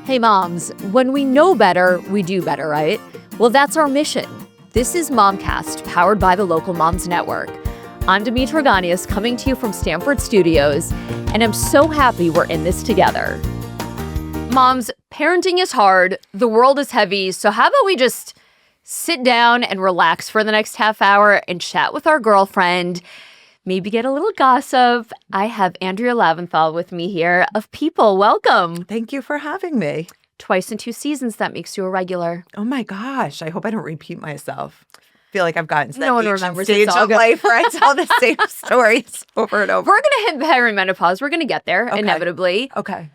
Hey moms, when we know better, we do better, right? Well, that's our mission. This is Momcast, powered by the Local Moms Network. I'm Demetra Ganius, coming to you from Stanford Studios, and I'm so happy we're in this together. Moms, parenting is hard, the world is heavy, so how about we just sit down and relax for the next half hour and chat with our girlfriend, maybe get a little gossip. I have Andrea Lavinthal with me here of People. Welcome. Thank you for having me. Twice in 2 seasons, that makes you a regular. Oh my gosh, I hope I don't repeat myself. I feel like I've gotten to that No one remembers. stage of life where I tell the same stories over and over. We're going to hit perimenopause. We're going to get there, inevitably. Okay.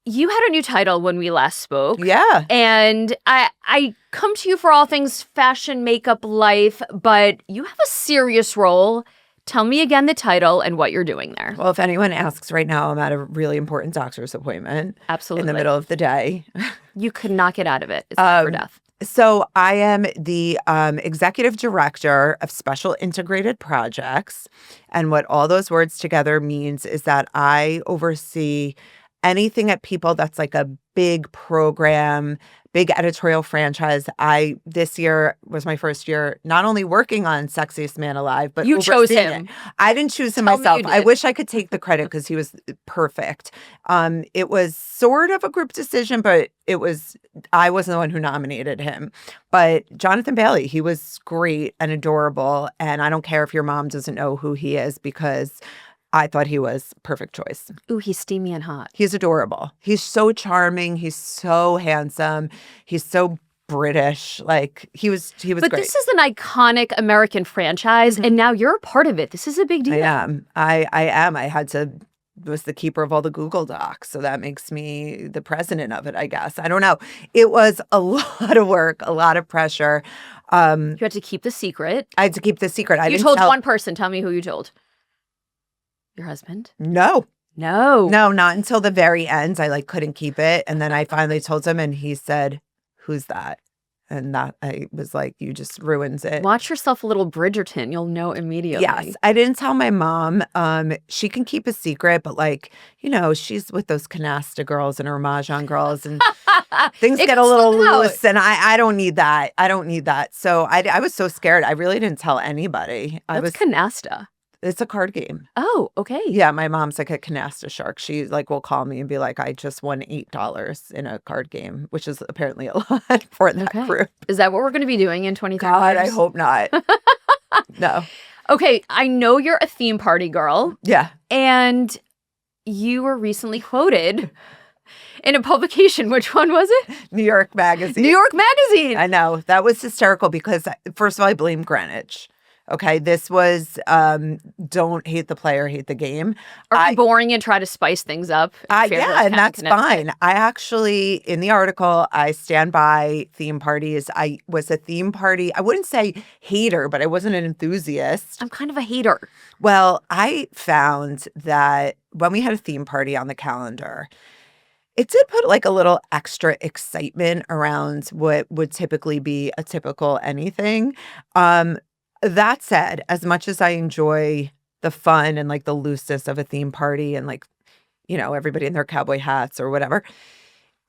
You had a new title when we last spoke. Yeah. And I come to you for all things fashion, makeup, life, but you have a serious role. Tell me again the title and what you're doing there. Well, if anyone asks right now, I'm at a really important doctor's appointment. Absolutely. In the middle of the day. You could not get out of it. It's life or death. So I am the executive director of Special Integrated Projects. And what all those words together means is that I oversee anything at People that's like a big program, big editorial franchise. This year was my first year not only working on Sexiest Man Alive, but you chose him. It. I didn't choose him Tell myself. me I wish I could take the credit because he was perfect. It was sort of a group decision, but I wasn't the one who nominated him. But Jonathan Bailey, he was great and adorable. And I don't care if your mom doesn't know who he is because I thought he was perfect choice. Ooh, he's steamy and hot. He's adorable. He's so charming. He's so handsome. He's so British. Like he was But great. this is an iconic American franchise, and now you're a part of it. This is a big deal. I am. I am. Was the keeper of all the Google Docs. So that makes me the president of it, I guess. I don't know. It was a lot of work, a lot of pressure. You had to keep the secret. I had to keep the secret. You told one person. Tell me who you told. Your husband? No, not until the very end. I couldn't keep it. And then I finally told him and he said, "Who's that?" And that I was like, "You just ruins it." Watch yourself a little Bridgerton. You'll know immediately. Yes. I didn't tell my mom. She can keep a secret, but she's with those canasta girls and her Mahjong girls and things get a little loose and I don't need that. So I was so scared. I really didn't tell anybody. What's canasta? It's a card game. Oh, okay. Yeah, my mom's like a canasta shark. She will call me and be like, "I just won $8 in a card game," which is apparently a lot for that group. Is that what we're going to be doing in 2030? God, I hope not. No. Okay, I know you're a theme party girl. Yeah. And you were recently quoted in a publication. Which one was it? New York Magazine. New York Magazine. I know. That was hysterical because, first of all, I blame Greenwich. Okay, this was don't hate the player, hate the game. Are you boring and try to spice things up? Yeah, and that's fine. I actually, in the article, I stand by theme parties. I was a theme party. I wouldn't say hater, but I wasn't an enthusiast. I'm kind of a hater. Well, I found that when we had a theme party on the calendar, it did put a little extra excitement around what would typically be a typical anything. That said, as much as I enjoy the fun and the looseness of a theme party and everybody in their cowboy hats or whatever,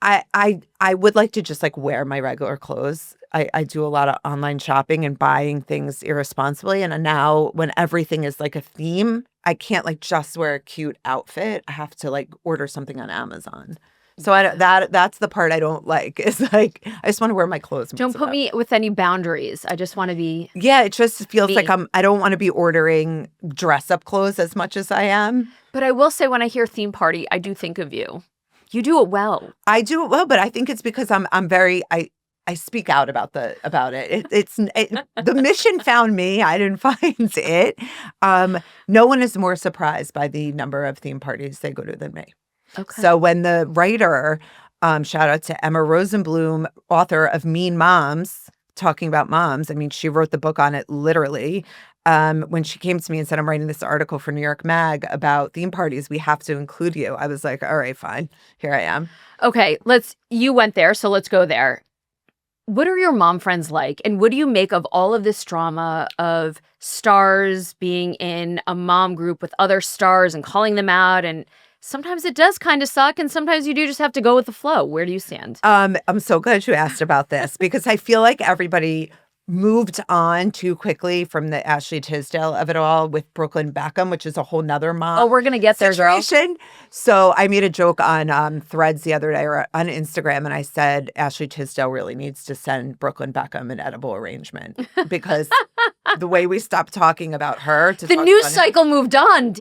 I would like to just wear my regular clothes. I do a lot of online shopping and buying things irresponsibly. And now when everything is a theme, I can't just wear a cute outfit. I have to order something on Amazon. So that's the part I don't like. Is I just want to wear my clothes. Don't put me with any boundaries. I just want to be. Yeah, it just feels like I don't want to be ordering dress up clothes as much as I am. But I will say, when I hear theme party, I do think of you. You do it well. I do it well, but I think it's because I'm very I speak out about it. The mission found me. I didn't find it. No one is more surprised by the number of theme parties they go to than me. Okay. So when the writer, shout out to Emma Rosenblum, author of Mean Moms, talking about moms. I mean, she wrote the book on it literally. When she came to me and said, "I'm writing this article for New York Mag about theme parties, we have to include you." I was like, all right, fine. Here I am. Okay, you went there, so let's go there. What are your mom friends like? And what do you make of all of this drama of stars being in a mom group with other stars and calling them out and sometimes it does kind of suck, and sometimes you do just have to go with the flow. Where do you stand? I'm so glad you asked about this because I feel like everybody moved on too quickly from the Ashley Tisdale of it all with Brooklyn Beckham, which is a whole nother mom. Oh, we're going to get there, girl. situation. So I made a joke on Threads the other day or on Instagram, and I said Ashley Tisdale really needs to send Brooklyn Beckham an edible arrangement because the way we stopped talking about her. The news cycle moved on.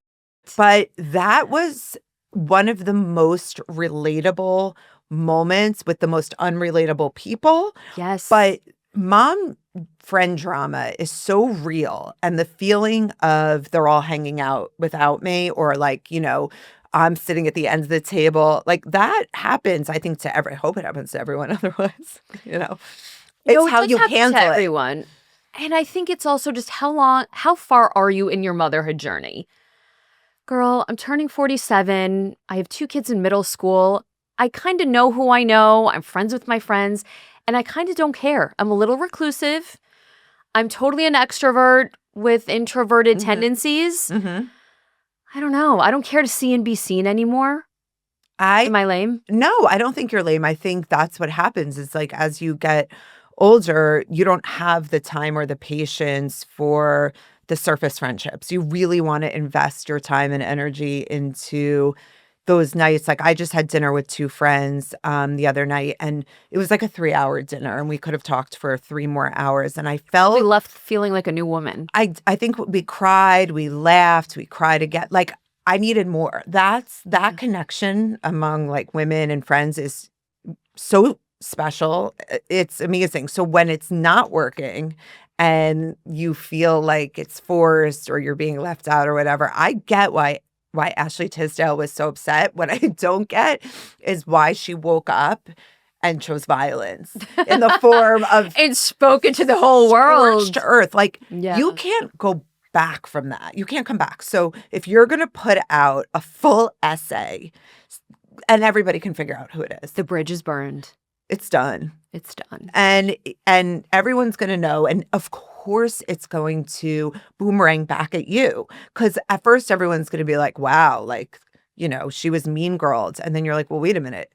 But that was one of the most relatable moments with the most unrelatable people. Yes. But mom friend drama is so real. And the feeling of they're all hanging out without me or like, I'm sitting at the end of the table. Like that happens, I think, I hope it happens to everyone otherwise, It's how you handle it. Everyone. And I think it's also just how far are you in your motherhood journey? Girl, I'm turning 47. I have 2 kids in middle school. I kind of know who I know. I'm friends with my friends. And I kind of don't care. I'm a little reclusive. I'm totally an extrovert with introverted tendencies. Mm-hmm. I don't know. I don't care to see and be seen anymore. Am I lame? No, I don't think you're lame. I think that's what happens. It's like as you get older, you don't have the time or the patience for the surface friendships. You really want to invest your time and energy into those nights. Like I just had dinner with 2 friends the other night, and it was like a 3-hour dinner, and we could have talked for 3 more hours. And I felt we left feeling like a new woman. I think we cried, we laughed, we cried again. Like I needed more. That connection among like women and friends is so special. It's amazing. So when it's not working and you feel like it's forced or you're being left out or whatever, I get why Ashley Tisdale was so upset. What I don't get is why she woke up and chose violence in the form of and spoke it to the whole world. Scorched earth. Like you can't go back from that. You can't come back. So if you're going to put out a full essay and everybody can figure out who it is. The bridge is burned. It's done. It's done. And everyone's going to know. And of course, it's going to boomerang back at you. Because at first, everyone's going to be like, wow, like, she was mean girled. And then you're like, well, wait a minute.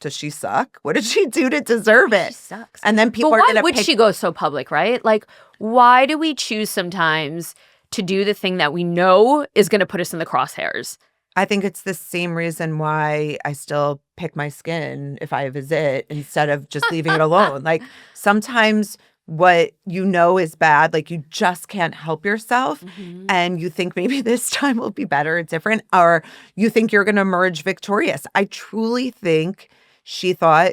Does she suck? What did she do to deserve it? She sucks. And then people are going to Why would she go so public, right? Like, why do we choose sometimes to do the thing that we know is going to put us in the crosshairs? I think it's the same reason why I still pick my skin if I visit instead of just leaving it alone. Like sometimes what is bad, like you just can't help yourself and you think maybe this time will be better or different, or you think you're going to emerge victorious. I truly think she thought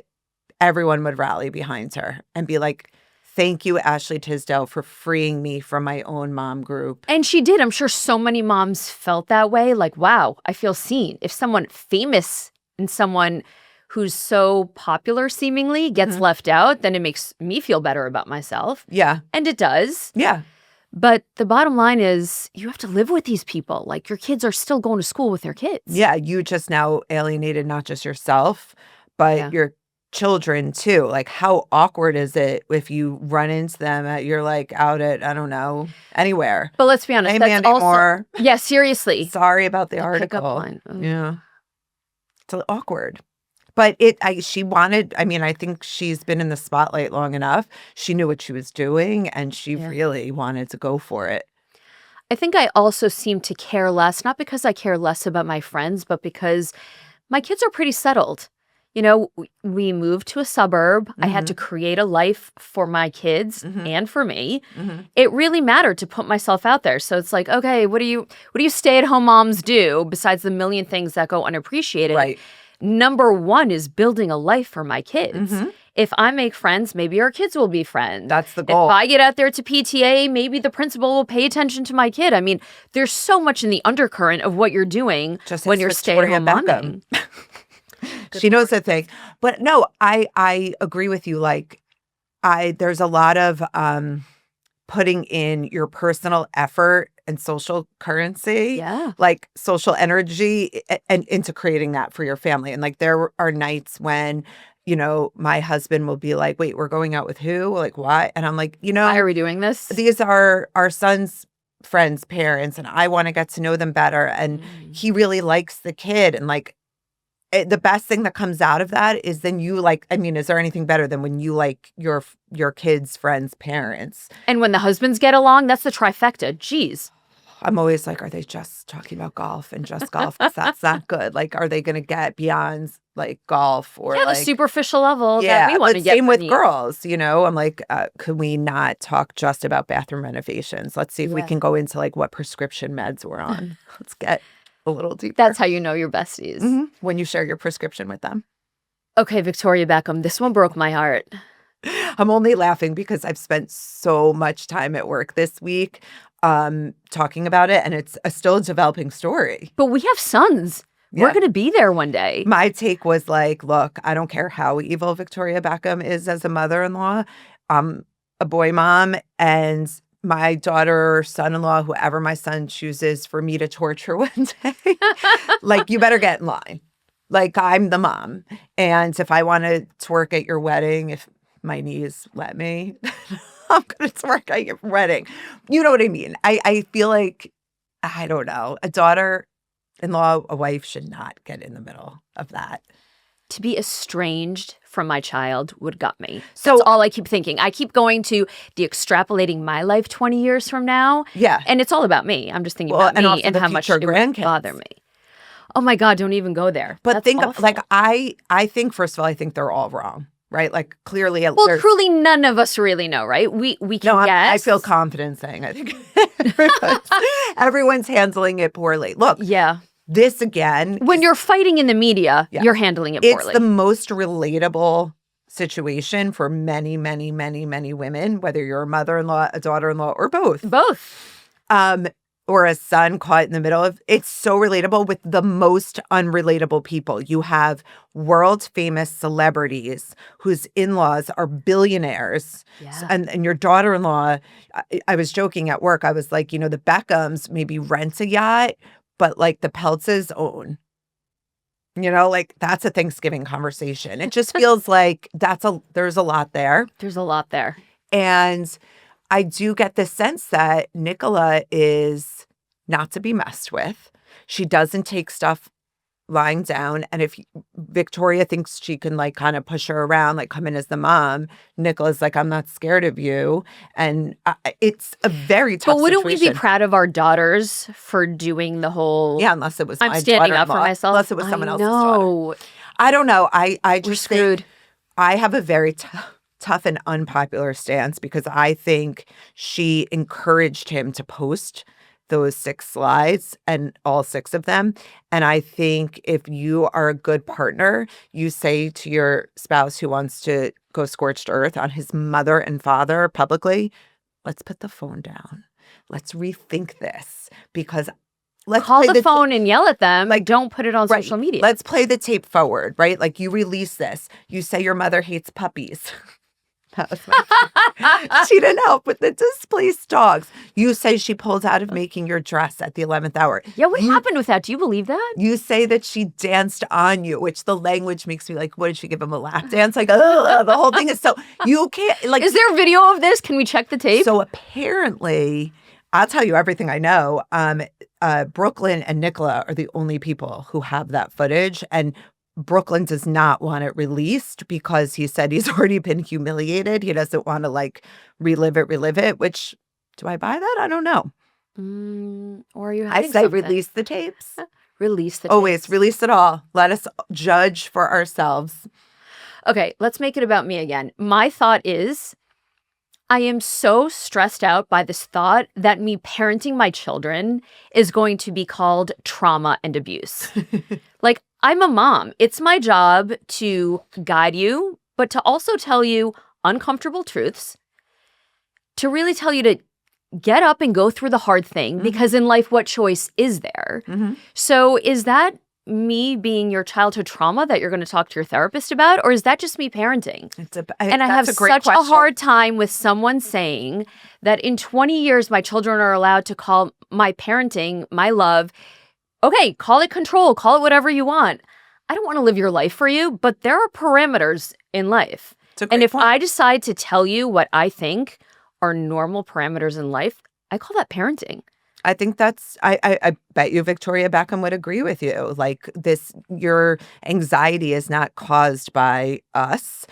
everyone would rally behind her and be like, thank you, Ashley Tisdale, for freeing me from my own mom group. And she did. I'm sure so many moms felt that way. Like, wow, I feel seen. If someone famous and someone who's so popular seemingly gets left out, then it makes me feel better about myself. Yeah. And it does. Yeah. But the bottom line is you have to live with these people. Like your kids are still going to school with their kids. Yeah. You just now alienated not just yourself, but your children too. Like how awkward is it if you run into them you're like out at, I don't know, anywhere. But let's be honest. Hey, that's Mandy also, Moore. Yeah, seriously. Sorry about the pickup article. line. Yeah. It's awkward. But she wanted, I think she's been in the spotlight long enough. She knew what she was doing and she really wanted to go for it. I think I also seem to care less, not because I care less about my friends, but because my kids are pretty settled. We moved to a suburb. I had to create a life for my kids and for me. It really mattered to put myself out there. So it's like, okay, what do you stay-at-home moms do besides the million things that go unappreciated? Right. Number one is building a life for my kids. If I make friends, maybe our kids will be friends. That's the goal. If I get out there to PTA, maybe the principal will pay attention to my kid. I mean, there's so much in the undercurrent of what you're doing when you're stay-at-home momming. She knows the thing. But no, I agree with you. Like, there's a lot of putting in your personal effort and social currency, like social energy, and into creating that for your family. And like, there are nights when, my husband will be like, wait, we're going out with who? Like, why? And I'm like, why are we doing this? These are our son's friends' parents and I want to get to know them better. And he really likes the kid. And like, the best thing that comes out of that is then you like, I mean, is there anything better than when you like your kid's friends' parents? And when the husbands get along, that's the trifecta. Jeez. I'm always like, are they just talking about golf and just golf? Because that's not good. Like, are they going to get beyond like golf or the like superficial level yeah, that we want to get? Same with girls, you know. I'm like, could we not talk just about bathroom renovations? Let's see if we can go into like what prescription meds we're on. Let's get a little deeper. That's how you know your besties. When you share your prescription with them. Okay, Victoria Beckham, this one broke my heart. I'm only laughing because I've spent so much time at work this week talking about it, and it's still a developing story. But we have sons. Yeah. We're going to be there one day. My take was like, look, I don't care how evil Victoria Beckham is as a mother-in-law. I'm a boy mom, and my daughter or son-in-law, whoever my son chooses for me to torture one day, like, you better get in line. Like, I'm the mom. And if I want to twerk at your wedding, if my knees let me, I'm going to twerk at your wedding. You know what I mean? I feel like, I don't know, a daughter-in-law, a wife should not get in the middle of that. To be estranged from my child would gut me. So that's all I keep thinking. I keep going to the extrapolating my life 20 years from now. Yeah. And it's all about me. I'm just thinking about me and how much it would bother me. Oh my God, don't even go there. But that's think awful. like I think, first of all, I think they're all wrong. Right? Like, clearly. Well, truly, none of us really know, right? We can guess. I feel confident saying I think everyone's handling it poorly. Look. Yeah. This again. When you're fighting in the media, you're handling it poorly. It's the most relatable situation for many, many, many, many women, whether you're a mother-in-law, a daughter-in-law, or both. Both. Or a son caught in the middle of. It's so relatable with the most unrelatable people. You have world-famous celebrities whose in-laws are billionaires. Yeah. And your daughter-in-law, I was joking at work. I was like, you know, the Beckhams maybe rent a yacht, but like the Peltzes own. You know, like that's a Thanksgiving conversation. It just feels like there's a lot there. There's a lot there. And I do get the sense that Nicola is not to be messed with. She doesn't take stuff lying down. And if Victoria thinks she can like kind of push her around, like come in as the mom, Nicola's like, I'm not scared of you. And it's a very tough But wouldn't situation. we be proud of our daughters for doing the whole... Yeah, unless it was I'm standing up for myself. Unless it was someone else's daughter. I don't know. I just We're screwed. I have a very tough and unpopular stance because I think she encouraged him to post those 6 slides and all 6 of them. And I think if you are a good partner, you say to your spouse who wants to go scorched earth on his mother and father publicly, let's put the phone down. Let's rethink this because let's call the phone and yell at them. Like, don't put it on right, social media. Let's play the tape forward, right? Like you release this. You say your mother hates puppies. That was my She didn't help with the displaced dogs. You say she pulled out of making your dress at the 11th hour. Yeah, what happened with that? Do you believe that? You say that she danced on you, which the language makes me like, what did she give him, a lap dance? Like, ugh, the whole thing is so, you can't, like. Is there a video of this? Can we check the tape? So apparently, I'll tell you everything I know. Brooklyn and Nicola are the only people who have that footage. And Brooklyn does not want it released because he said he's already been humiliated. He doesn't want to like relive it, which, do I buy that? I don't know. Or are you I say something? release the tapes. Release the tapes. Always release it all. Let us judge for ourselves. Okay, let's make it about me again. My thought is, I am so stressed out by this thought that me parenting my children is going to be called trauma and abuse. Like, I'm a mom. It's my job to guide you, but to also tell you uncomfortable truths, to really tell you to get up and go through the hard thing, because in life, what choice is there? So is that me being your childhood trauma that you're going to talk to your therapist about, or is that just me parenting? And I have such a hard time with someone saying that in 20 years, my children are allowed to call my parenting, my love. Okay, call it control, call it whatever you want. I don't want to live your life for you, but there are parameters in life. And if I decide to tell you what I think are normal parameters in life, I call that parenting. I think that's I bet you Victoria Beckham would agree with you. Like your anxiety is not caused by us.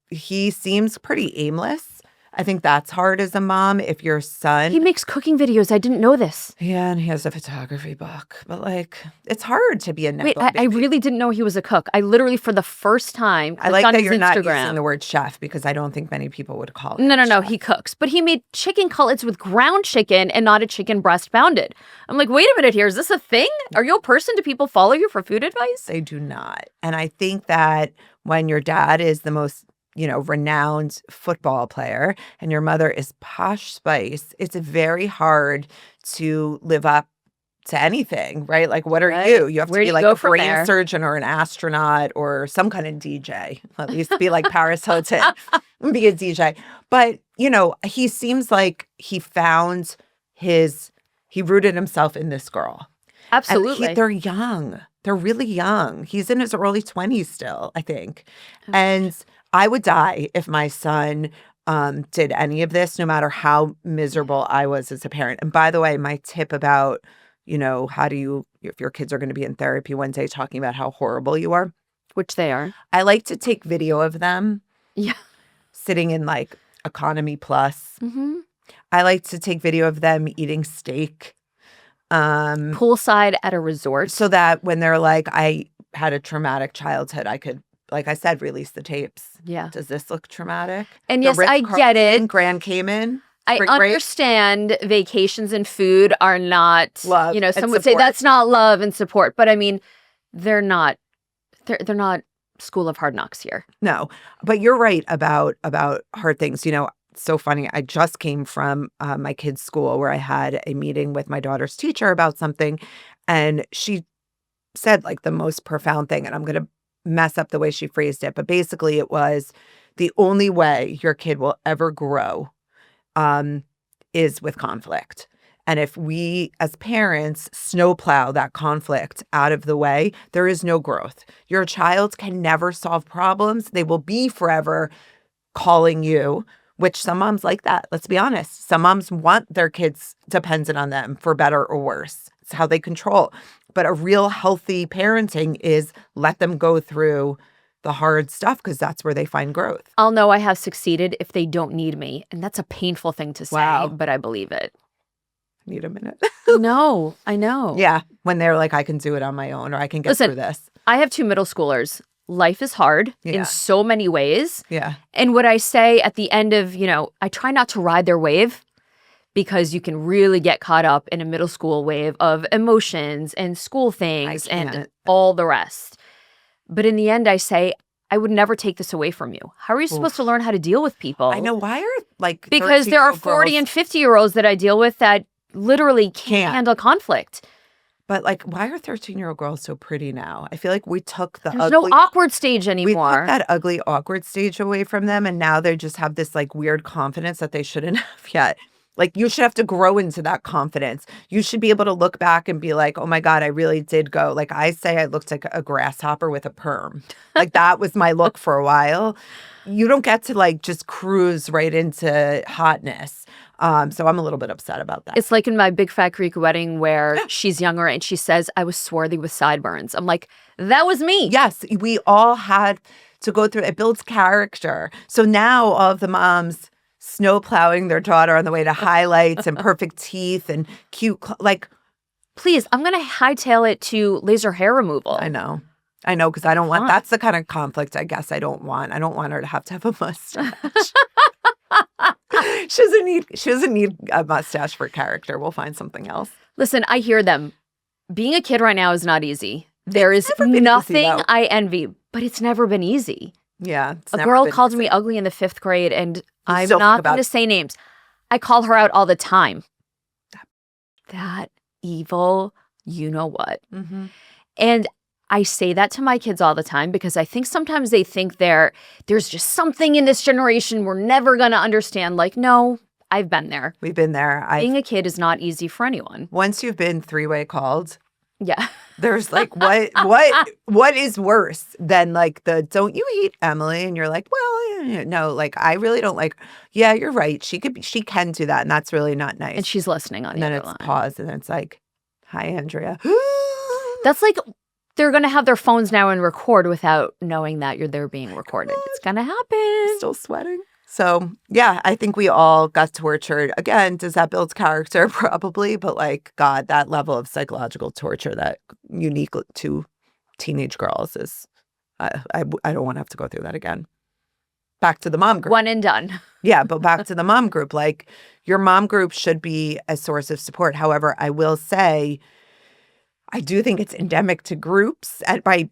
He seems pretty aimless. I think that's hard as a mom if your son. He makes cooking videos. I didn't know this. Yeah, and he has a photography book. But it's hard to be a Wait, Nepo I really didn't know he was a cook. I literally, for the first time, I like on that his you're not Instagram. using the word chef because I don't think many people would call him. No, chef. he cooks. But he made chicken cutlets with ground chicken and not a chicken breast pounded. I'm like, wait a minute here. Is this a thing? Are you a person? Do people follow you for food advice? They do not. And I think that when your dad is the most renowned football player and your mother is Posh Spice, it's very hard to live up to anything, right? Like, what are you? You have to be like a brain surgeon or an astronaut or some kind of DJ. At least be like Paris Hilton and be a DJ. But, he seems like he rooted himself in this girl. Absolutely. They're young. They're really young. He's in his early 20s still, I think. And I would die if my son did any of this, no matter how miserable I was as a parent. And by the way, my tip about, if your kids are going to be in therapy one day talking about how horrible you are. Which they are. I like to take video of them. Yeah. Sitting in Economy Plus. Mm-hmm. I like to take video of them eating steak. Poolside at a resort. So that when they're like, I had a traumatic childhood, I could, like I said, release the tapes. Yeah. Does this look traumatic? And yes, I get it. Grand Cayman. I understand vacations and food are not love. Some would say that's not love and support. But I mean, they're not School of Hard Knocks here. No, but you're right about hard things. It's so funny. I just came from my kid's school where I had a meeting with my daughter's teacher about something. And she said the most profound thing. And I'm going to mess up the way she phrased it. But basically it was the only way your kid will ever grow is with conflict. And if we as parents snowplow that conflict out of the way, there is no growth. Your child can never solve problems. They will be forever calling you, which some moms like that. Let's be honest. Some moms want their kids dependent on them for better or worse. It's how they control. But a real healthy parenting is let them go through the hard stuff because that's where they find growth. I'll know I have succeeded if they don't need me. And that's a painful thing to say, but I believe it. Need a minute. No, I know. Yeah. When they're like, I can do it on my own or I can get through this. I have 2 middle schoolers. Life is hard in so many ways. Yeah. And what I say at the end of, I try not to ride their wave because you can really get caught up in a middle school wave of emotions and school things and all the rest. But in the end, I say, I would never take this away from you. How are you supposed to learn how to deal with people? I know. Why are because there are 40 and 50-year-olds that I deal with that literally can't handle conflict. But why are 13-year-old girls so pretty now? I feel like we took the There's no awkward stage anymore. We took that ugly, awkward stage away from them, and now they just have this weird confidence that they shouldn't have yet. You should have to grow into that confidence. You should be able to look back and be like, oh my God, I really did go. I say I looked like a grasshopper with a perm. That was my look for a while. You don't get to just cruise right into hotness. So I'm a little bit upset about that. It's like in my Big Fat Greek Wedding where she's younger and she says, I was swarthy with sideburns. I'm like, that was me. Yes, we all had to go through it. It builds character. So now all of the moms snow plowing their daughter on the way to highlights and perfect teeth and cute, please, I'm going to hightail it to laser hair removal. I know, because I don't want, that's the kind of conflict I guess I don't want. I don't want her to have a mustache. She doesn't need a mustache for character. We'll find something else. Listen, I hear them. Being a kid right now is not easy. There is nothing I envy, but it's never been easy. Yeah. A girl called me ugly in the 5th grade, and I'm not going to say names. I call her out all the time. That evil, you know what. Mm-hmm. And I say that to my kids all the time because I think sometimes they think there's just something in this generation we're never going to understand. No, I've been there. We've been there. Being a kid is not easy for anyone. Once you've been 3-way called. Yeah. There's like what is worse than like the don't you hate Emily? And you're like, well, no, like I really don't like. Yeah, you're right. She can do that, and that's really not nice. And she's listening on and the then other it's line. pause, and then it's like, hi, Andrea. That's like they're gonna have their phones now and record without knowing that they're being recorded. It's gonna happen. Still sweating. So yeah, I think we all got tortured. Again, does that build character? Probably, but like, God, that level of psychological torture that unique to teenage girls is, I don't want to have to go through that again. Back to the mom group. One and done. Yeah, but back to the mom group. Like, your mom group should be a source of support. However, I will say, I do think it's endemic to groups, and by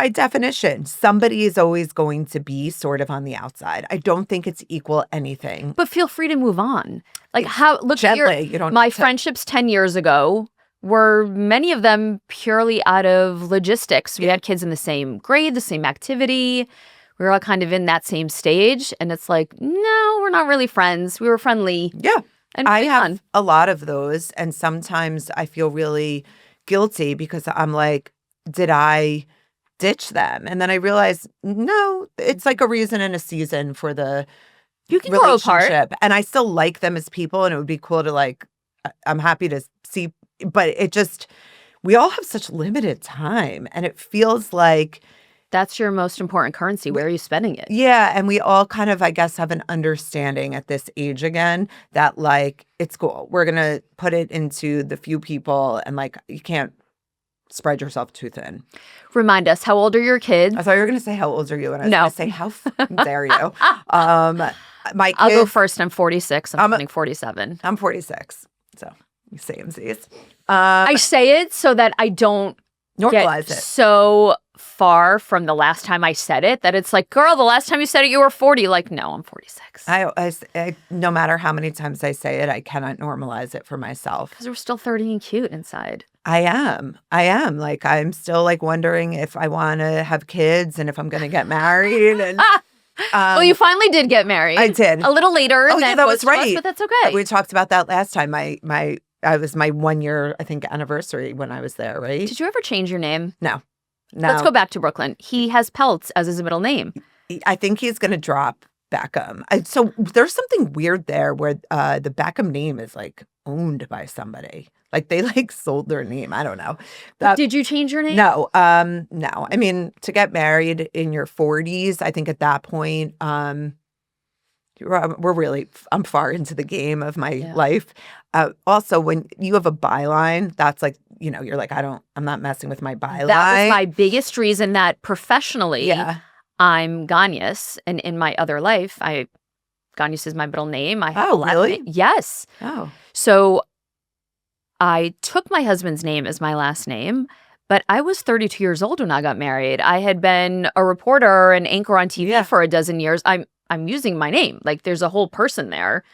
definition, somebody is always going to be sort of on the outside. I don't think it's equal anything. But feel free to move on. Like how look gently. You don't. My friendships 10 years ago were many of them purely out of logistics. We had kids in the same grade, the same activity. We were all kind of in that same stage, and it's like, no, we're not really friends. We were friendly. Yeah, and I have fun. a lot of those, and sometimes I feel really guilty because I'm like, did I ditch them? And then I realize, no, it's like a reason and a season for the you can grow apart, and I still like them as people, and it would be cool to like. I'm happy to see, but it just we all have such limited time, and it feels like that's your most important currency. Where are you spending it? Yeah, and we all kind of, I guess, have an understanding at this age again that like it's cool. We're gonna put it into the few people, and like you can't spread yourself too thin. Remind us, how old are your kids? I thought you were gonna say how old are you, and I was gonna say how dare you? My kids, I'll go first. I'm 46. I'm turning 47. I'm 46. So samesies. I say it so that I don't normalize get it so far from the last time I said it that it's like, girl, the last time you said it, you were 40. Like, no, I'm 46. I no matter how many times I say it, I cannot normalize it for myself. Because we're still 30 and cute inside. I am. Like, I'm still like wondering if I want to have kids and if I'm going to get married. And well, you finally did get married. I did. A little later. Oh, yeah, that was right. But that's okay. We talked about that last time. I was my 1 year, I think, anniversary when I was there, right? Did you ever change your name? No. Let's go back to Brooklyn. He has Peltz as his middle name. I think he's going to drop Beckham. So there's something weird there where the Beckham name is like owned by somebody. Like they like sold their name. I don't know. Did you change your name? No. No. I mean, to get married in your 40s, I think at that point, I'm far into the game of my life. Also, when you have a byline, that's like, you're like, I'm not messing with my byline. That was my biggest reason that professionally, I'm Ganyas. And in my other life, Ganyas is my middle name. Really? Yes. Oh. So I took my husband's name as my last name, but I was 32 years old when I got married. I had been a reporter and anchor on TV for a dozen years. I'm using my name. Like there's a whole person there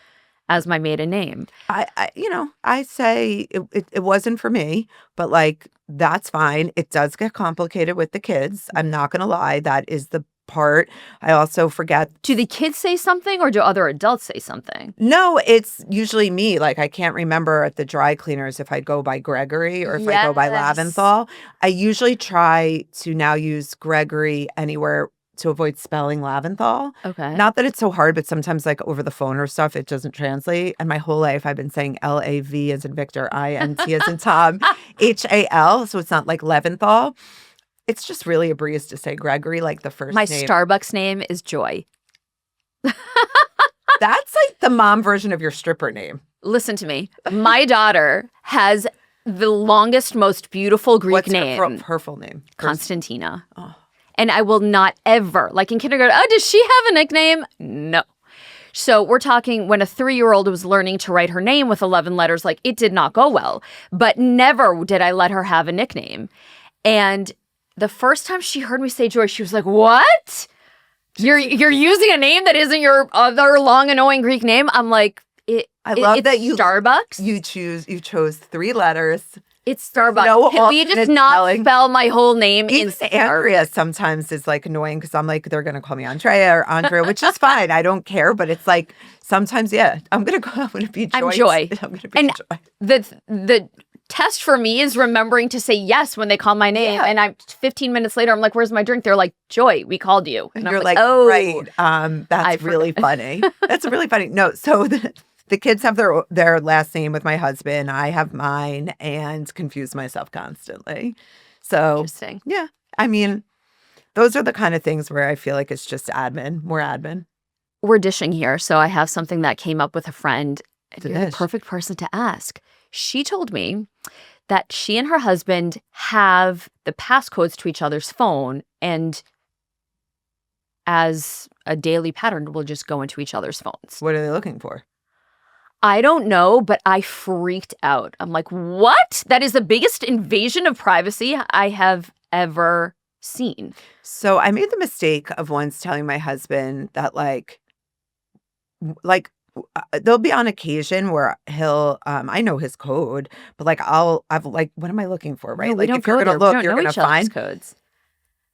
as my maiden name. I say it wasn't for me, but like, that's fine. It does get complicated with the kids. I'm not going to lie. That is the part. I also forget. Do the kids say something or do other adults say something? No, it's usually me. Like I can't remember at the dry cleaners if I go by Gregory or if I go by Lavinthal. I usually try to now use Gregory anywhere to avoid spelling Lavinthal. Okay. Not that it's so hard, but sometimes like over the phone or stuff, it doesn't translate. And my whole life I've been saying L-A-V as in Victor, I-N-T as in Tom, H-A-L. So it's not like Leventhal. It's just really a breeze to say Gregory, like the first My name. Starbucks name is Joy. That's like the mom version of your stripper name. Listen to me. My daughter has the longest, most beautiful Greek name. What's her full name? Constantina. Oh. And I will not ever, like in kindergarten, does she have a nickname? No. So we're talking when a 3-year-old was learning to write her name with 11 letters, like it did not go well. But never did I let her have a nickname. And the first time she heard me say Joy, she was like, what? You're using a name that isn't your other long, annoying Greek name? I'm like, I love that Starbucks. You chose 3 letters. It's Starbucks. No, Can we just not spell my whole name in Starbucks? Andrea sometimes is like annoying because I'm like, they're going to call me Andrea or Andrea, which is fine. I don't care. But it's like sometimes, I'm going to be Joy. I'm Joy. I'm going to be Joy. The test for me is remembering to say yes when they call my name. Yeah. And I'm 15 minutes later, I'm like, where's my drink? They're like, Joy, we called you. And you're I'm like, oh, right. That's really funny. That's really funny. No, so the kids have their last name with my husband. I have mine and confuse myself constantly. So Interesting. yeah, I mean, those are the kind of things where I feel like it's just admin, more admin. We're dishing here. So I have something that came up with a friend. And you're the Dish. perfect person to ask. She told me that she and her husband have the passcodes to each other's phone, and as a daily pattern, will just go into each other's phones. What are they looking for? I don't know, but I freaked out. I'm like, what? That is the biggest invasion of privacy I have ever seen. So I made the mistake of once telling my husband that there'll be on occasion where he'll I know his code, but I've like, what am I looking for, right? No, we Like don't if you're go gonna there. We look, don't you're know gonna each other's find. codes.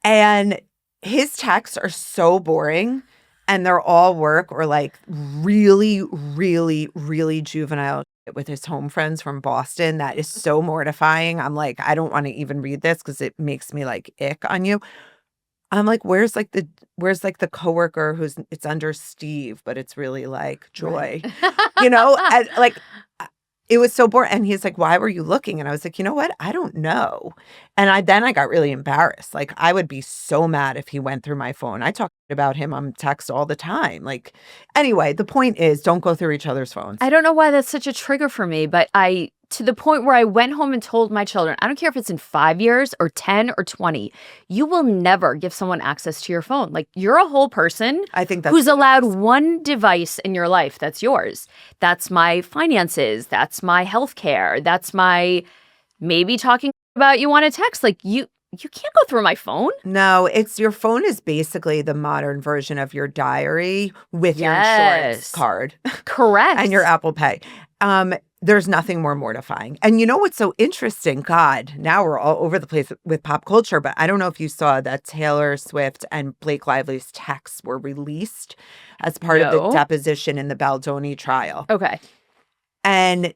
And his texts are so boring, and they're all work or like really, really, really juvenile shit with his home friends from Boston. That is so mortifying. I'm like, I don't want to even read this because it makes me like ick on you. I'm like, where's the coworker it's under Steve, but it's really like Joy, Right. And it was so boring. And he's like, why were you looking? And I was like, you know what? I don't know. And I got really embarrassed. Like, I would be so mad if he went through my phone. I talk about him on text all the time. Like, anyway, the point is, don't go through each other's phones. I don't know why that's such a trigger for me, but to the point where I went home and told my children, I don't care if it's in 5 years or 10 or 20, you will never give someone access to your phone. Like, you're a whole person I think that's who's allowed one device in your life that's yours. That's my finances. That's my healthcare. That's my maybe talking about you on a text. Like, you can't go through my phone. No, your phone is basically the modern version of your diary with your insurance card. Correct. And your Apple Pay. There's nothing more mortifying. And you know what's so interesting? God, now we're all over the place with pop culture, but I don't know if you saw that Taylor Swift and Blake Lively's texts were released as part of the deposition in the Baldoni trial. Okay. And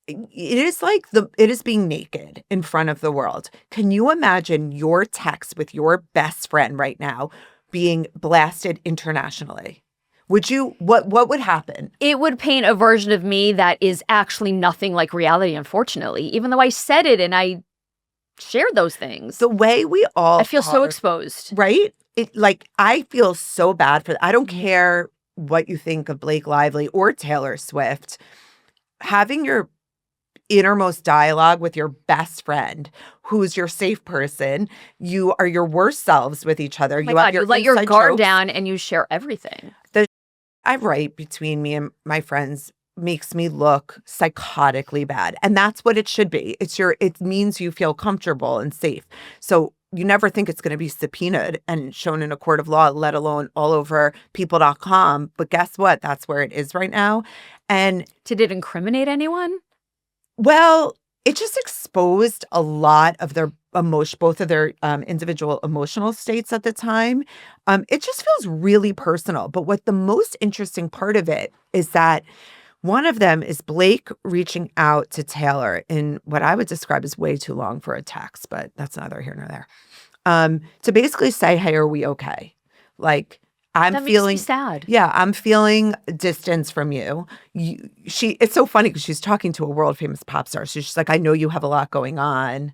it is being naked in front of the world. Can you imagine your text with your best friend right now being blasted internationally? Would you, what would happen? It would paint a version of me that is actually nothing like reality, unfortunately, even though I said it and I shared those things. The way we all I feel so exposed. Right? I feel so bad for that. I don't care what you think of Blake Lively or Taylor Swift. Having your innermost dialogue with your best friend, who's your safe person, you are your worst selves with each other. Oh my God, you let your guard down and you share everything. I write between me and my friends makes me look psychotically bad. And that's what it should be. It means you feel comfortable and safe. So you never think it's going to be subpoenaed and shown in a court of law, let alone all over people.com. But guess what? That's where it is right now. And did it incriminate anyone? Well, it just exposed a lot of their both of their individual emotional states at the time. It just feels really personal. But what the most interesting part of it is that one of them is Blake reaching out to Taylor in what I would describe as way too long for a text, but that's neither here nor there. To basically say, hey, are we okay? Like, that feeling makes me sad. Yeah, I'm feeling distance from you. It's so funny because she's talking to a world famous pop star. So she's like, I know you have a lot going on,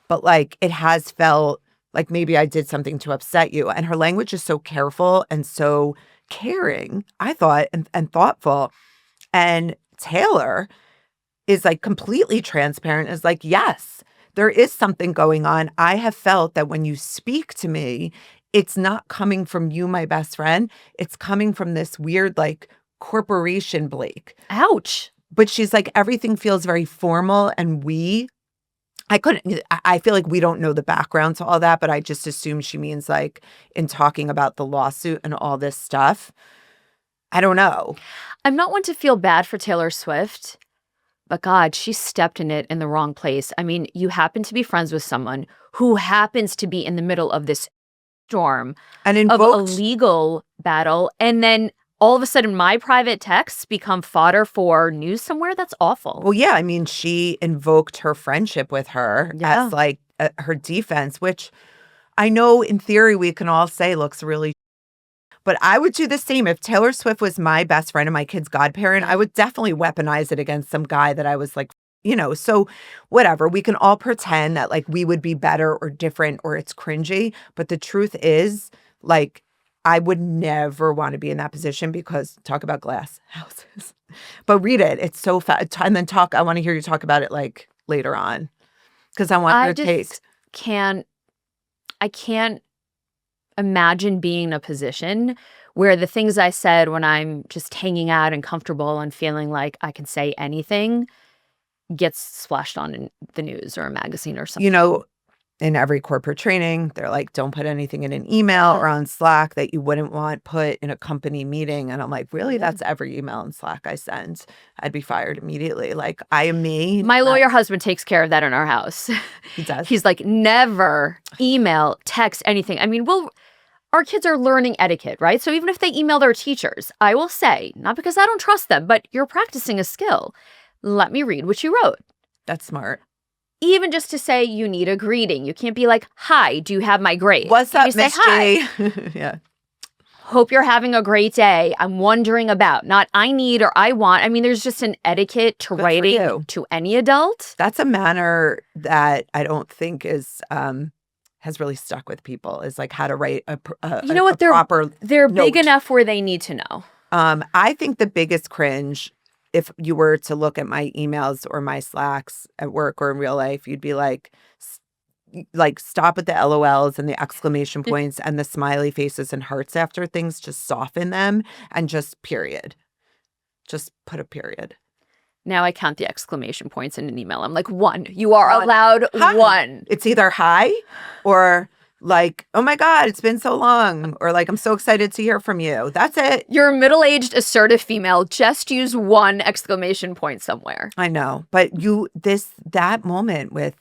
but like it has felt like maybe I did something to upset you. And her language is so careful and so caring, I thought, and thoughtful. And Taylor is like completely transparent, is like, yes, there is something going on. I have felt that when you speak to me, it's not coming from you, my best friend. It's coming from this weird, like, corporation Blake. Ouch. But she's like, everything feels very formal and I feel like we don't know the background to all that, but I just assume she means like in talking about the lawsuit and all this stuff. I don't know. I'm not one to feel bad for Taylor Swift, but God, she stepped in it in the wrong place. I mean, you happen to be friends with someone who happens to be in the middle of this storm and of a legal battle, and then all of a sudden my private texts become fodder for news somewhere. That's awful. Well, yeah, I mean, she invoked her friendship with her Yeah. as like her defense, which I know in theory we can all say looks really. But I would do the same. If Taylor Swift was my best friend and my kid's godparent, I would definitely weaponize it against some guy that I was like, so whatever. We can all pretend that like we would be better or different or it's cringy. But the truth is, like, I would never want to be in that position because talk about glass houses. But read it. It's so fast. And then I want to hear you talk about it like later on because I want I your just take. I can't imagine being in a position where the things I said when I'm just hanging out and comfortable and feeling like I can say anything gets splashed on in the news or a magazine or something. In every corporate training, they're like, don't put anything in an email or on Slack that you wouldn't want put in a company meeting. And I'm like, really? That's every email in Slack I send. I'd be fired immediately. Like, I am me. My lawyer husband takes care of that in our house. He does. He's like, never email, text, anything. I mean, our kids are learning etiquette, right? So even if they email their teachers, I will say, not because I don't trust them, but you're practicing a skill. Let me read what you wrote. That's smart. Even just to say you need a greeting. You can't be like, hi, do you have my grade? What's Can up, you say, Miss hi? G? Yeah. Hope you're having a great day. I'm wondering about, not I need or I want. I mean, there's just an etiquette to writing to any adult. That's a manner that I don't think is has really stuck with people is like how to write a proper They're note. big enough where they need to know. I think the biggest cringe, if you were to look at my emails or my Slacks at work or in real life, you'd be like stop at the LOLs and the exclamation points and the smiley faces and hearts after things. Just soften them and just period. Just put a period. Now I count the exclamation points in an email. I'm like, one. You are allowed one. It's either hi or like, oh my God, it's been so long. Or like, I'm so excited to hear from you. That's it. You're a middle-aged, assertive female. Just use one exclamation point somewhere. I know. But that moment with,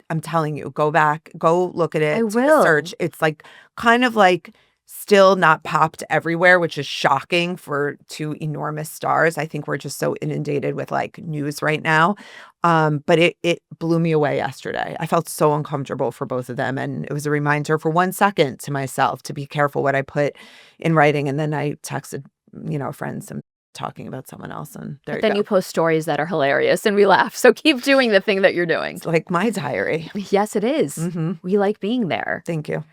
I'm telling you, go back, go look at it. I will. Search. It's like kind of like still not popped everywhere, which is shocking for two enormous stars. I think we're just so inundated with like news right now. But it blew me away yesterday. I felt so uncomfortable for both of them. And it was a reminder for 1 second to myself to be careful what I put in writing. And then I texted, friends and talking about someone else. And then you post stories that are hilarious and we laugh. So keep doing the thing that you're doing. It's like my diary. Yes, it is. Mm-hmm. We like being there. Thank you.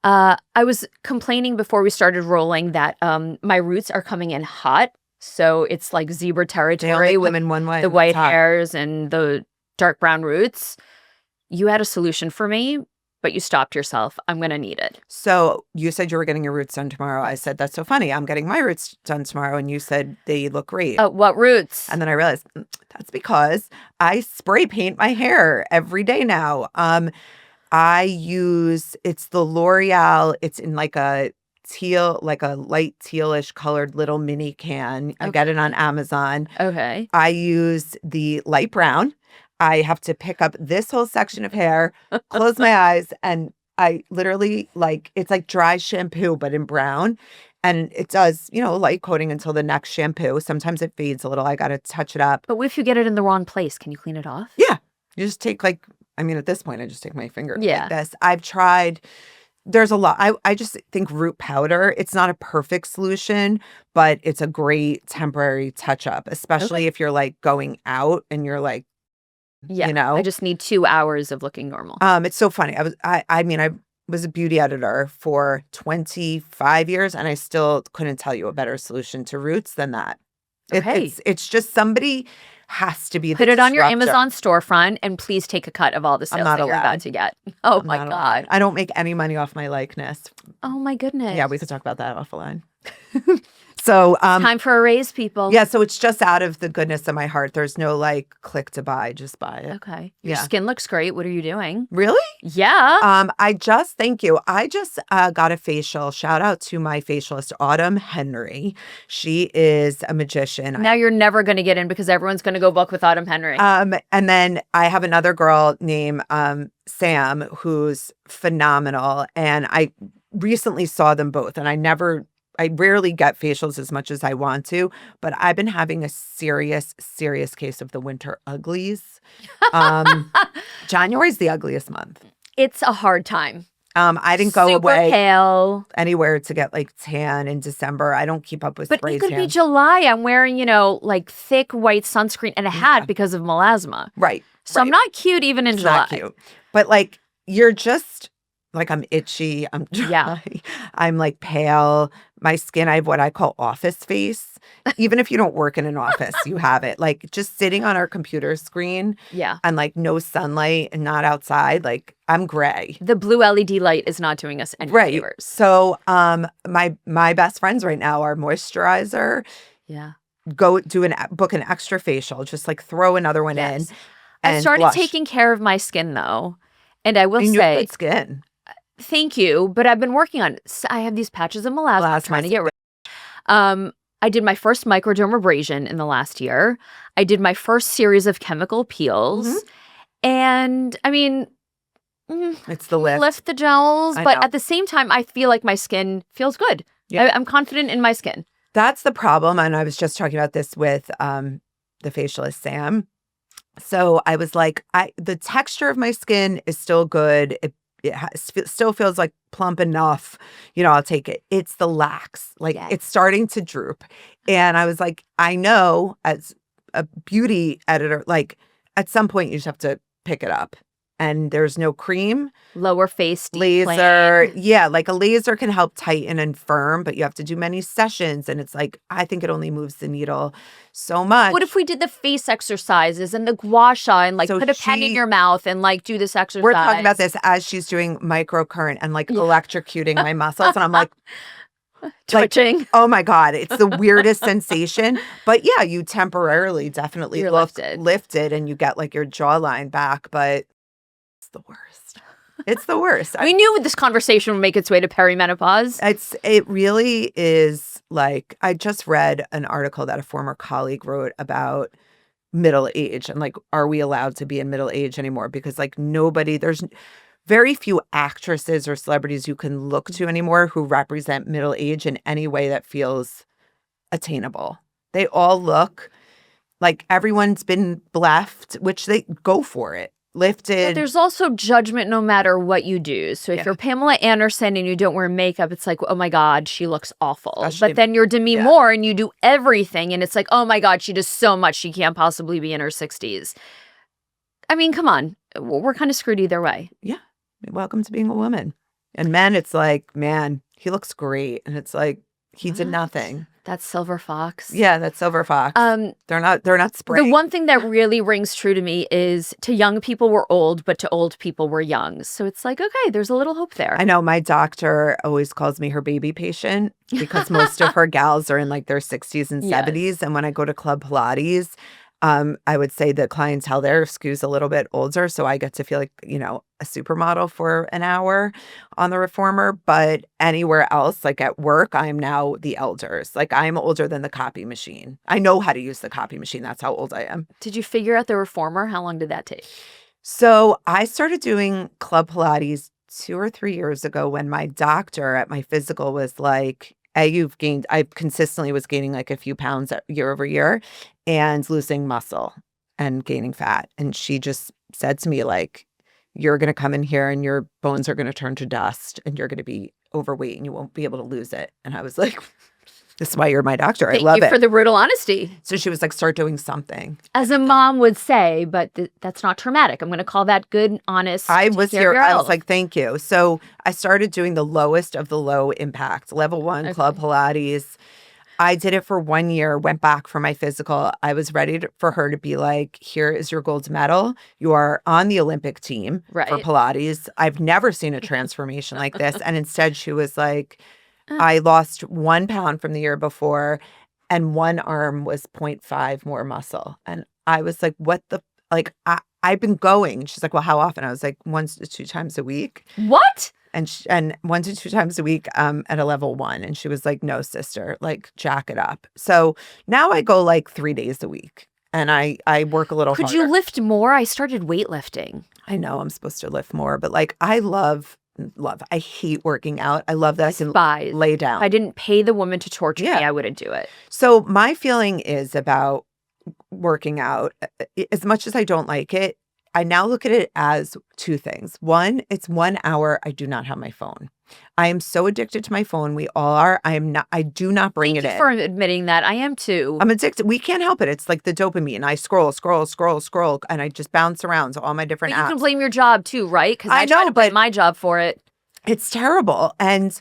I was complaining before we started rolling that my roots are coming in hot. So it's like zebra territory with in one way. the white hairs and the dark brown roots. You had a solution for me, but you stopped yourself. I'm going to need it. So you said you were getting your roots done tomorrow. I said, that's so funny. I'm getting my roots done tomorrow. And you said they look great. What roots? And then I realized that's because I spray paint my hair every day now. It's the L'Oreal. It's in like a light tealish colored little mini can. I get it on Amazon. Okay. I use the light brown. I have to pick up this whole section of hair, close my eyes, and I literally it's like dry shampoo, but in brown. And it does, light coating until the next shampoo. Sometimes it fades a little. I got to touch it up. But what if you get it in the wrong place? Can you clean it off? Yeah. You just take at this point, I just take my finger like this. I've tried. There's a lot. I just think root powder, it's not a perfect solution, but it's a great temporary touch up, especially if you're like going out and you're like, I just need 2 hours of looking normal. It's so funny. I was a beauty editor for 25 years and I still couldn't tell you a better solution to roots than that. Okay. It's just somebody has to be the Put it on your disruptor. Amazon storefront and please take a cut of all the sales that you're about to get. Oh my God. I don't make any money off my likeness. Oh my goodness. Yeah, we could talk about that off the line. So time for a raise, people. Yeah, so it's just out of the goodness of my heart. There's no click to buy, just buy it. Okay. Your skin looks great. What are you doing? Really? Yeah. Thank you. I just got a facial. Shout out to my facialist, Autumn Henry. She is a magician. Now you're never going to get in because everyone's going to go book with Autumn Henry. And then I have another girl named Sam who's phenomenal. And I recently saw them both and I I rarely get facials as much as I want to, but I've been having a serious, serious case of the winter uglies. January's the ugliest month. It's a hard time. I didn't go Super away pale. anywhere to get like tan in December. I don't keep up with But spray it could be tan. July. I'm wearing, like thick white sunscreen and a hat because of melasma. Right. So I'm not cute even in It's July. not cute. But like you're just like I'm itchy. I'm dry. Yeah. I'm like pale. My skin, I have what I call office face. Even if you don't work in an office, you have it. Like just sitting on our computer screen Yeah. and like no sunlight and not outside, like I'm gray. The blue LED light is not doing us any favors. So my best friends right now are moisturizer. Yeah. Book an extra facial, just like throw another one in. I And started blush. taking care of my skin though. And I will And you have say, good skin. thank you, but I've been working on it. I have these patches of melasma I'm trying to get rid of. I did my first microdermabrasion in the last year. I did my first series of chemical peels. And I mean, It's the lift. lift the gels, I but know. at the same time, I feel like my skin feels good. Yeah. I'm confident in my skin. That's the problem. And I was just talking about this with the facialist, Sam. So I was like, the texture of my skin is still good. It still feels like plump enough. I'll take it. It's the lax. Like it's starting to droop. And I was like, I know as a beauty editor, like at some point you just have to pick it up. And there's no cream. Lower face deep Laser. plane. Yeah, like a laser can help tighten and firm, but you have to do many sessions. And it's like, I think it only moves the needle so much. What if we did the face exercises and the gua sha and like So put a pen in your mouth and like do this exercise? We're talking about this as she's doing microcurrent and like electrocuting my muscles. And I'm like, twitching. oh my God, it's the weirdest sensation. But yeah, you temporarily definitely You're look lifted and you get like your jawline back, but it's the worst. It's the worst. We knew this conversation would make its way to perimenopause. It really is like, I just read an article that a former colleague wrote about middle age and like, are we allowed to be in middle age anymore? Because like there's very few actresses or celebrities you can look to anymore who represent middle age in any way that feels attainable. They all look like everyone's been left, which they go for it. Lifted. But there's also judgment no matter what you do. So if you're Pamela Anderson and you don't wear makeup, it's like, oh my God, she looks awful. But then you're Demi Moore and you do everything and it's like, oh my God, she does so much. She can't possibly be in her 60s. I mean, come on. We're kind of screwed either way. Yeah. Welcome to being a woman. And men, it's like, man, he looks great. And it's like, he did nothing. That's Silver Fox. Yeah, that's Silver Fox. They're not spraying. The one thing that really rings true to me is to young people we're old, but to old people we're young. So it's like, okay, there's a little hope there. I know my doctor always calls me her baby patient because most of her gals are in like their 60s and 70s. And when I go to Club Pilates, I would say the clientele there skews a little bit older. So I get to feel like, a supermodel for an hour on the reformer. But anywhere else, like at work, I'm now the elders. Like I'm older than the copy machine. I know how to use the copy machine. That's how old I am. Did you figure out the reformer? How long did that take? So I started doing Club Pilates 2 or 3 years ago when my doctor at my physical was like, I consistently was gaining like a few pounds year over year and losing muscle and gaining fat. And she just said to me, like, you're going to come in here and your bones are going to turn to dust and you're going to be overweight and you won't be able to lose it. And I was like, this is why you're my doctor. I love it. Thank you for the brutal honesty. So she was like, start doing something. As a mom would say, but that's not traumatic. I'm going to call that good, honest. I was like, thank you. So I started doing the lowest of the low impact, level 1 Club Pilates. I did it for 1 year, went back for my physical. I was ready for her to be like, here is your gold medal. You are on the Olympic team for Pilates. I've never seen a transformation like this. And instead she was like, I lost 1 pound from the year before and one arm was 0.5 more muscle. And I was like, what the, like, I've been going. She's like, well, how often? I was like, 1 to 2 times a week. What? And 1 to 2 times a week at a level 1. And she was like, no, sister, like jack it up. So now I go like 3 days a week and I work a little harder. Could you lift more? I started weightlifting. I know I'm supposed to lift more, but like I love love. I hate working out. I love that I can Despise. lay down. If I didn't pay the woman to torture Yeah. me, I wouldn't do it. So my feeling is about working out. As much as I don't like it, I now look at it as two things. One, it's 1 hour I do not have my phone. I am so addicted to my phone. We all are. I do not bring it in. Thank you for admitting that. I am too. I'm addicted. We can't help it. It's like the dopamine. I scroll, and I just bounce around to all my different But you apps. can blame your job too, right? Because I I try know, to blame but- my job for it. It's terrible. And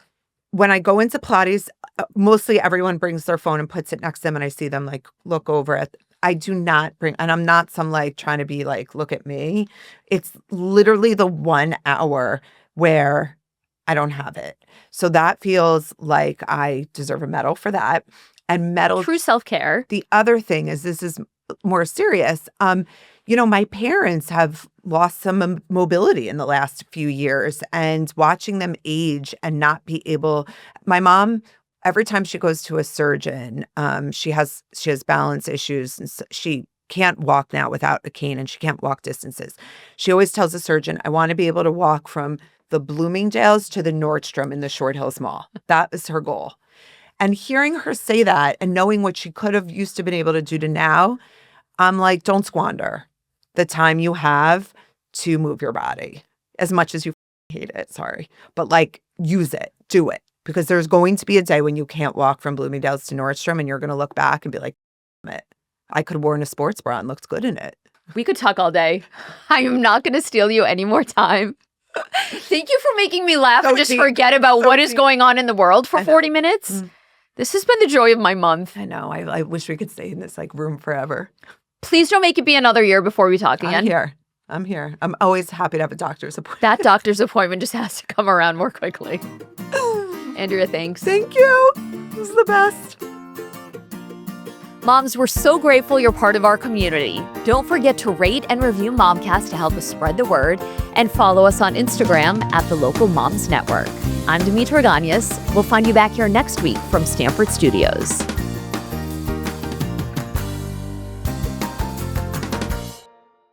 when I go into Pilates, mostly everyone brings their phone and puts it next to them, and I see them like look over at. I do not bring, and I'm not some like trying to be like, look at me. It's literally the 1 hour where I don't have it. So that feels like I deserve a medal for that. And medal. True self-care. The other thing is, this is more serious. My parents have lost some mobility in the last few years, and watching them age and not be able. My mom, every time she goes to a surgeon, she has balance issues, and she can't walk now without a cane, and she can't walk distances. She always tells the surgeon, "I want to be able to walk from the Bloomingdale's to the Nordstrom in the Short Hills Mall." That is her goal. And hearing her say that and knowing what she could have used to been able to do to now, I'm like, don't squander the time you have to move your body as much as you hate it. Sorry. But like, use it, do it. Because there's going to be a day when you can't walk from Bloomingdale's to Nordstrom, and you're going to look back and be like, damn it, I could have worn a sports bra and looked good in it. We could talk all day. I am not going to steal you any more time. Thank you for making me laugh and just forget about what is going on in the world for 40 minutes. This has been the joy of my month. I know. I wish we could stay in this like room forever. Please don't make it be another year before we talk again. I'm here. I'm always happy to have a doctor's appointment. That doctor's appointment just has to come around more quickly. Andrea, thanks. Thank you. This is the best. Moms, we're so grateful you're part of our community. Don't forget to rate and review Momcast to help us spread the word, and follow us on Instagram at the Local Moms Network. I'm Dimitra Ganyas. We'll find you back here next week from Stanford Studios.